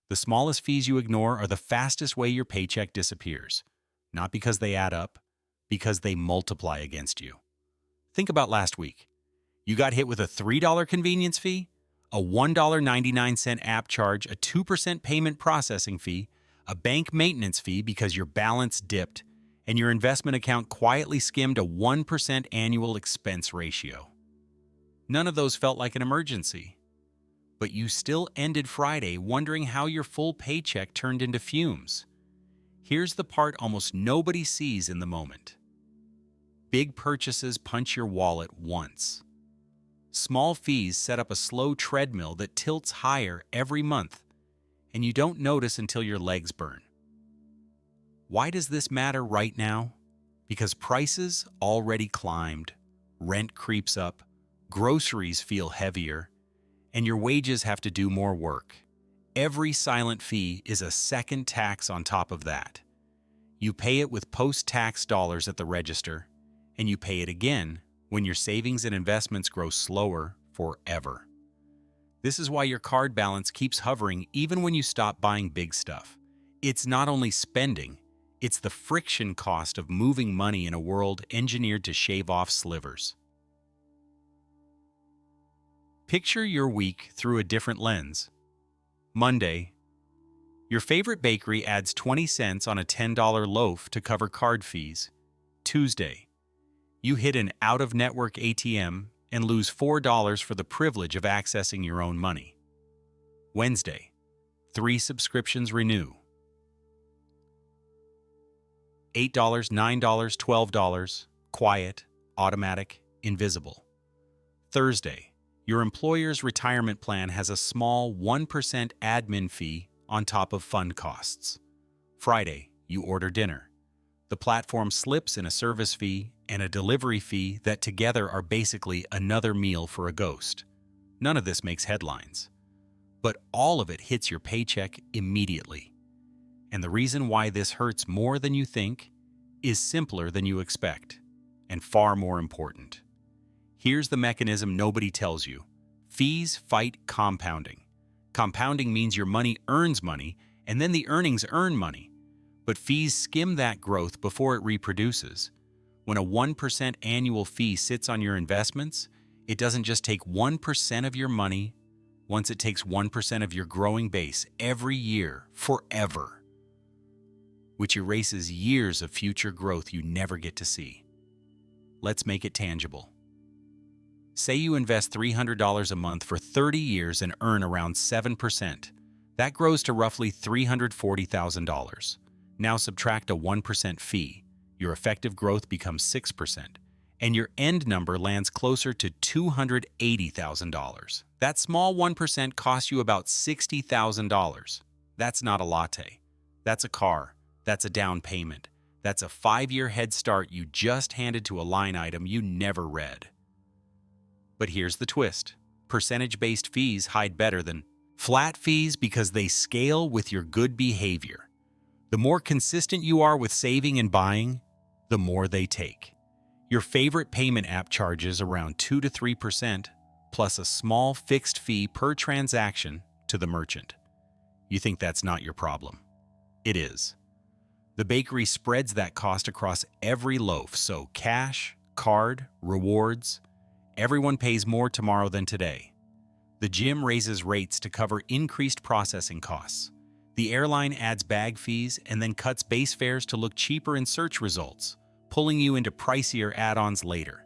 The smallest fees you ignore are the fastest way your paycheck disappears. Not because they add up, because they multiply against you. Think about last week. You got hit with a $3 convenience fee, a $1.99 app charge, a 2% payment processing fee, a bank maintenance fee because your balance dipped, and your investment account quietly skimmed a 1% annual expense ratio. None of those felt like an emergency. But you still ended Friday wondering how your full paycheck turned into fumes. Here's the part almost nobody sees in the moment. Big purchases punch your wallet once. Small fees set up a slow treadmill that tilts higher every month, and you don't notice until your legs burn. Why does this matter right now? Because prices already climbed, rent creeps up, groceries feel heavier, and your wages have to do more work. Every silent fee is a second tax on top of that. You pay it with post-tax dollars at the register, and you pay it again when your savings and investments grow slower forever. This is why your card balance keeps hovering even when you stop buying big stuff. It's not only spending, it's the friction cost of moving money in a world engineered to shave off slivers. Picture your week through a different lens. Monday, your favorite bakery adds 20 cents on a $10 loaf to cover card fees. Tuesday, you hit an out-of-network ATM and lose $4 for the privilege of accessing your own money. Wednesday, 3 subscriptions renew. $8, $9, $12, quiet, automatic, invisible. Thursday, your employer's retirement plan has a small 1% admin fee on top of fund costs. Friday, you order dinner. The platform slips in a service fee and a delivery fee that together are basically another meal for a ghost. None of this makes headlines, but all of it hits your paycheck immediately. And the reason why this hurts more than you think is simpler than you expect, and far more important. Here's the mechanism nobody tells you. Fees fight compounding. Compounding means your money earns money, and then the earnings earn money. But fees skim that growth before it reproduces. When a 1% annual fee sits on your investments, it doesn't just take 1% of your money. Once it takes 1% of your growing base every year, forever, which erases years of future growth you never get to see. Let's make it tangible. Say you invest $300 a month for 30 years and earn around 7%. That grows to roughly $340,000. Now subtract a 1% fee. Your effective growth becomes 6%, and your end number lands closer to $280,000. That small 1% costs you about $60,000. That's not a latte. That's a car. That's a down payment. That's a 5-year head start you just handed to a line item you never read. But here's the twist. Percentage-based fees hide better than flat fees because they scale with your good behavior. The more consistent you are with saving and buying, the more they take. Your favorite payment app charges around 2 to 3%, plus a small fixed fee per transaction to the merchant. You think that's not your problem? It is. The bakery spreads that cost across every loaf, so cash, card, rewards, everyone pays more tomorrow than today. The gym raises rates to cover increased processing costs. The airline adds bag fees and then cuts base fares to look cheaper in search results, pulling you into pricier add-ons later.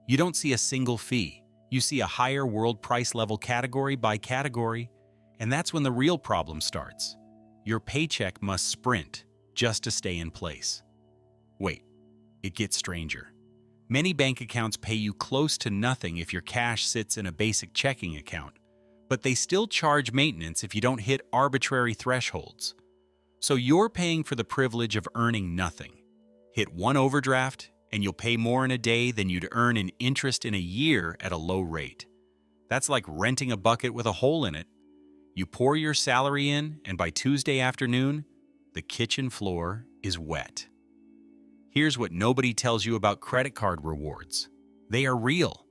You don't see a single fee. You see a higher world price level category by category, and that's when the real problem starts. Your paycheck must sprint just to stay in place. Wait, it gets stranger. Many bank accounts pay you close to nothing if your cash sits in a basic checking account, but they still charge maintenance if you don't hit arbitrary thresholds. So you're paying for the privilege of earning nothing. Hit one overdraft, and you'll pay more in a day than you'd earn in interest in a year at a low rate. That's like renting a bucket with a hole in it. You pour your salary in, and by Tuesday afternoon, the kitchen floor is wet. Here's what nobody tells you about credit card rewards. They are real.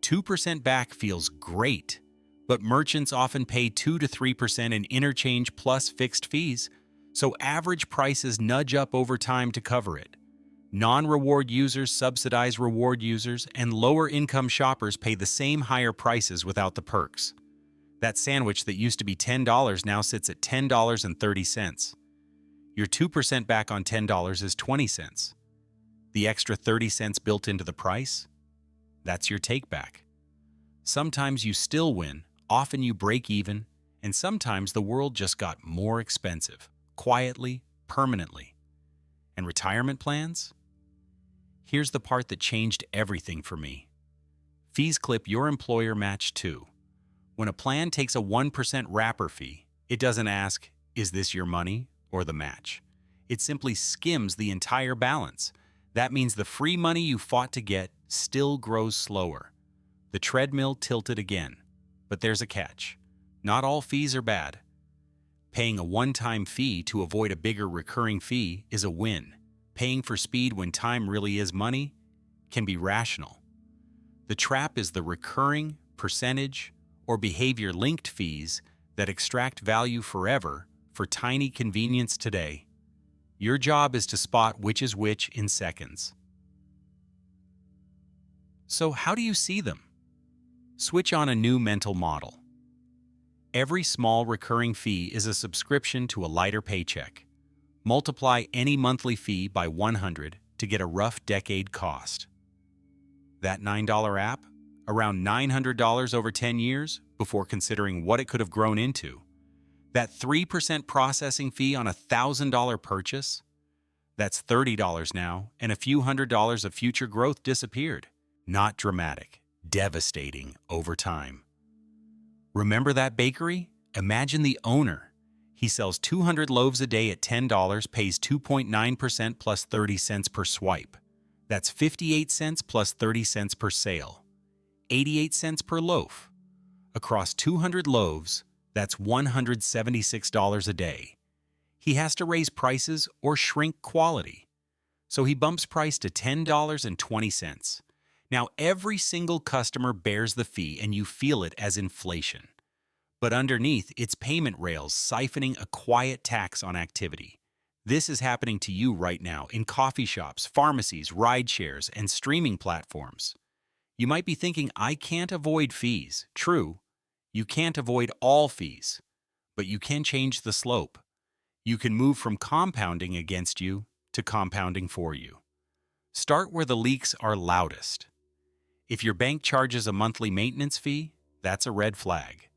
2% back feels great, But merchants often pay 2 to 3% in interchange plus fixed fees, so average prices nudge up over time to cover it. Non-reward users subsidize reward users, and lower-income shoppers pay the same higher prices without the perks. That sandwich that used to be $10 now sits at $10.30. Your 2% back on $10 is 20 cents. The extra 30 cents built into the price? That's your take back. Sometimes you still win, often you break even, and sometimes the world just got more expensive, quietly, permanently. And retirement plans? Here's the part that changed everything for me. Fees clip your employer match too. When a plan takes a 1% wrapper fee, it doesn't ask, is this your money or the match? It simply skims the entire balance. That means the free money you fought to get still grows slower. The treadmill tilted again. But there's a catch. Not all fees are bad. Paying a one-time fee to avoid a bigger recurring fee is a win. Paying for speed when time really is money can be rational. The trap is the recurring, percentage, or behavior-linked fees that extract value forever for tiny convenience today. Your job is to spot which is which in seconds. So how do you see them? Switch on a new mental model. Every small recurring fee is a subscription to a lighter paycheck. Multiply any monthly fee by 100 to get a rough decade cost. That $9 app? Around $900 over 10 years before considering what it could have grown into. That 3% processing fee on a $1,000 purchase? That's $30 now, and a few $100s of future growth disappeared. Not dramatic, devastating over time. Remember that bakery? Imagine the owner. He sells 200 loaves a day at $10, pays 2.9% plus 30 cents per swipe. That's 58 cents plus 30 cents per sale. 88 cents per loaf. Across 200 loaves, that's $176 a day. He has to raise prices or shrink quality. So he bumps price to $10.20. Now every single customer bears the fee and you feel it as inflation. But underneath, it's payment rails siphoning a quiet tax on activity. This is happening to you right now in coffee shops, pharmacies, ride shares, and streaming platforms. You might be thinking, I can't avoid fees. True, you can't avoid all fees, but you can change the slope. You can move from compounding against you to compounding for you. Start where the leaks are loudest. If your bank charges a monthly maintenance fee, that's a red flag.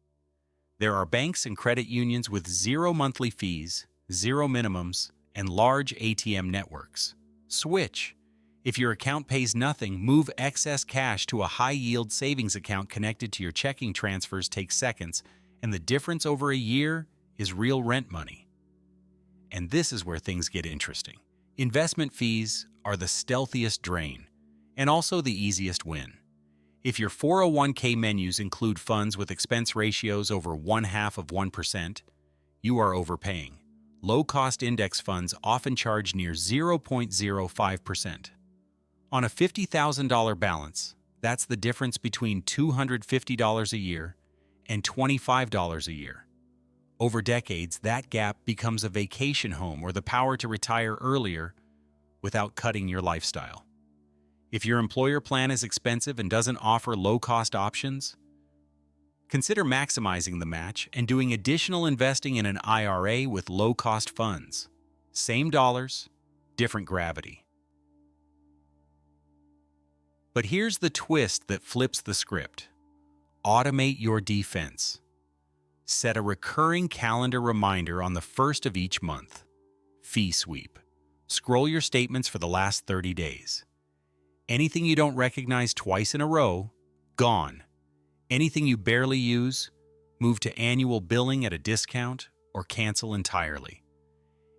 There are banks and credit unions with zero monthly fees, zero minimums, and large ATM networks. Switch. If your account pays nothing, move excess cash to a high-yield savings account connected to your checking. Transfers take seconds, and the difference over a year is real rent money. And this is where things get interesting. Investment fees are the stealthiest drain, and also the easiest win. If your 401k menus include funds with expense ratios over 0.5%, you are overpaying. Low-cost index funds often charge near 0.05%. On a $50,000 balance, that's the difference between $250 a year and $25 a year. Over decades, that gap becomes a vacation home or the power to retire earlier without cutting your lifestyle. If your employer plan is expensive and doesn't offer low-cost options, consider maximizing the match and doing additional investing in an IRA with low-cost funds. Same dollars, different gravity. But here's the twist that flips the script. Automate your defense. Set a recurring calendar reminder on the first of each month. Fee sweep. Scroll your statements for the last 30 days. Anything you don't recognize twice in a row, gone. Anything you barely use, move to annual billing at a discount or cancel entirely.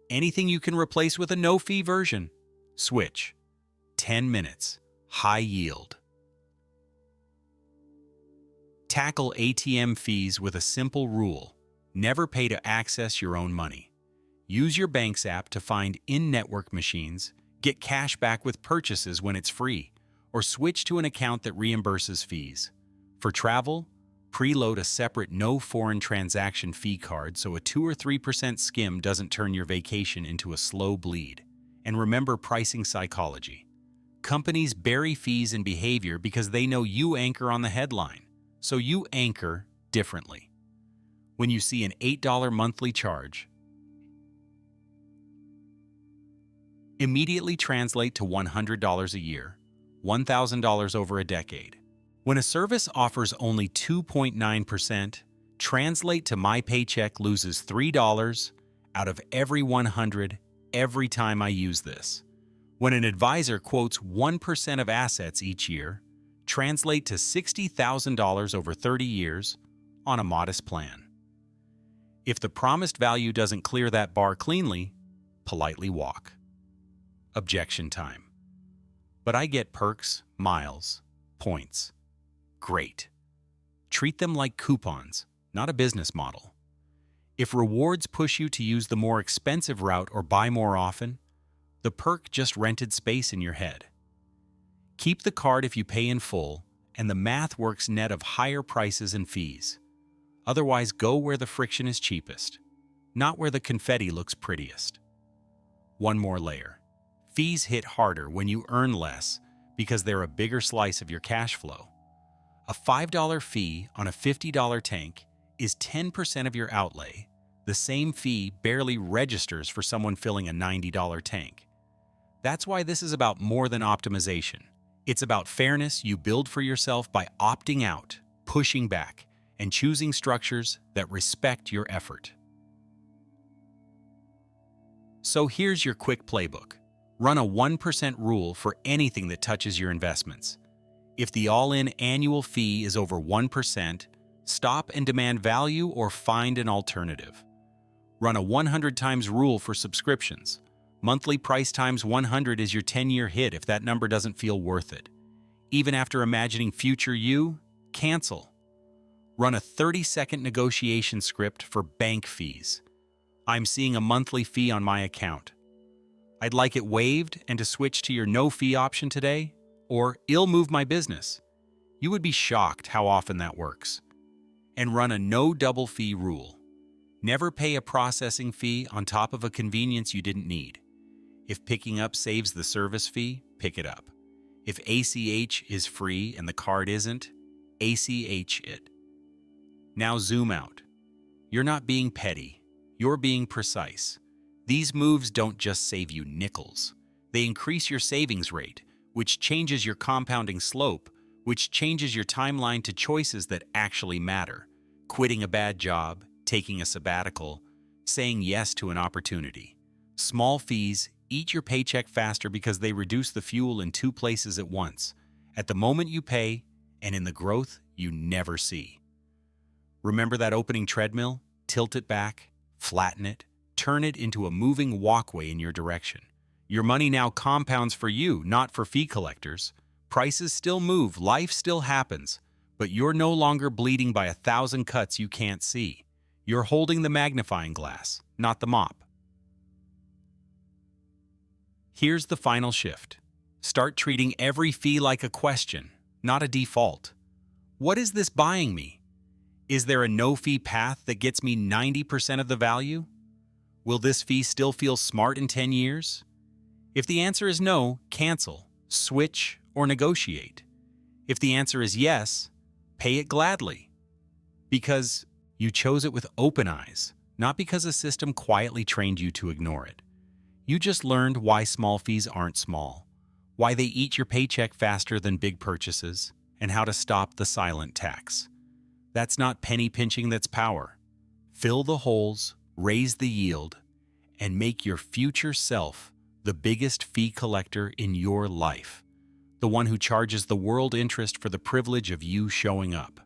Anything you can replace with a no-fee version, switch. 10 minutes. High yield. Tackle ATM fees with a simple rule. Never pay to access your own money. Use your bank's app to find in-network machines, get cash back with purchases when it's free, or switch to an account that reimburses fees. For travel, Preload a separate no foreign transaction fee card so a 2 or 3% skim doesn't turn your vacation into a slow bleed. And remember pricing psychology. Companies bury fees in behavior because they know you anchor on the headline, so you anchor differently. When you see an $8 monthly charge, immediately translate to $100 a year, $1,000 over a decade. When a service offers only 2.9%, translate to my paycheck loses $3 out of every 100 every time I use this. When an advisor quotes 1% of assets each year, translate to $60,000 over 30 years on a modest plan. If the promised value doesn't clear that bar cleanly, politely walk. Objection time. But I get perks, miles, points. Great. Treat them like coupons, not a business model. If rewards push you to use the more expensive route or buy more often, the perk just rented space in your head. Keep the card if you pay in full, and the math works net of higher prices and fees. Otherwise, go where the friction is cheapest, not where the confetti looks prettiest. One more layer. Fees hit harder when you earn less because they're a bigger slice of your cash flow. A $5 fee on a $50 tank is 10% of your outlay. The same fee barely registers for someone filling a $90 tank. That's why this is about more than optimization. It's about fairness you build for yourself by opting out, pushing back, and choosing structures that respect your effort. So here's your quick playbook. Run a 1% rule for anything that touches your investments. If the all-in annual fee is over 1%, stop and demand value or find an alternative. Run a 100 times rule for subscriptions. Monthly price times 100 is your 10-year hit if that number doesn't feel worth it. Even after imagining future you, cancel. Run a 30-second negotiation script for bank fees. I'm seeing a monthly fee on my account. I'd like it waived and to switch to your no-fee option today, or it'll move my business. You would be shocked how often that works. And run a no double fee rule. Never pay a processing fee on top of a convenience you didn't need. If picking up saves the service fee, pick it up. If ACH is free and the card isn't, ACH it. Now zoom out. You're not being petty. You're being precise. These moves don't just save you nickels. They increase your savings rate, which changes your compounding slope, which changes your timeline to choices that actually matter. Quitting a bad job, taking a sabbatical, saying yes to an opportunity. Small fees eat your paycheck faster because they reduce the fuel in two places at once, at the moment you pay and in the growth you never see. Remember that opening treadmill? Tilt it back, flatten it, turn it into a moving walkway in your direction. Your money now compounds for you, not for fee collectors. Prices still move, life still happens, but you're no longer bleeding by 1,000 cuts you can't see. You're holding the magnifying glass, not the mop. Here's the final shift. Start treating every fee like a question, not a default. What is this buying me? Is there a no-fee path that gets me 90% of the value? Will this fee still feel smart in 10 years? If the answer is no, cancel, switch, or negotiate. If the answer is yes, pay it gladly. Because you chose it with open eyes, not because a system quietly trained you to ignore it. You just learned why small fees aren't small, why they eat your paycheck faster than big purchases, and how to stop the silent tax. That's not penny pinching, that's power. Fill the holes, raise the yield, and make your future self the biggest fee collector in your life, the one who charges the world interest for the privilege of you showing up.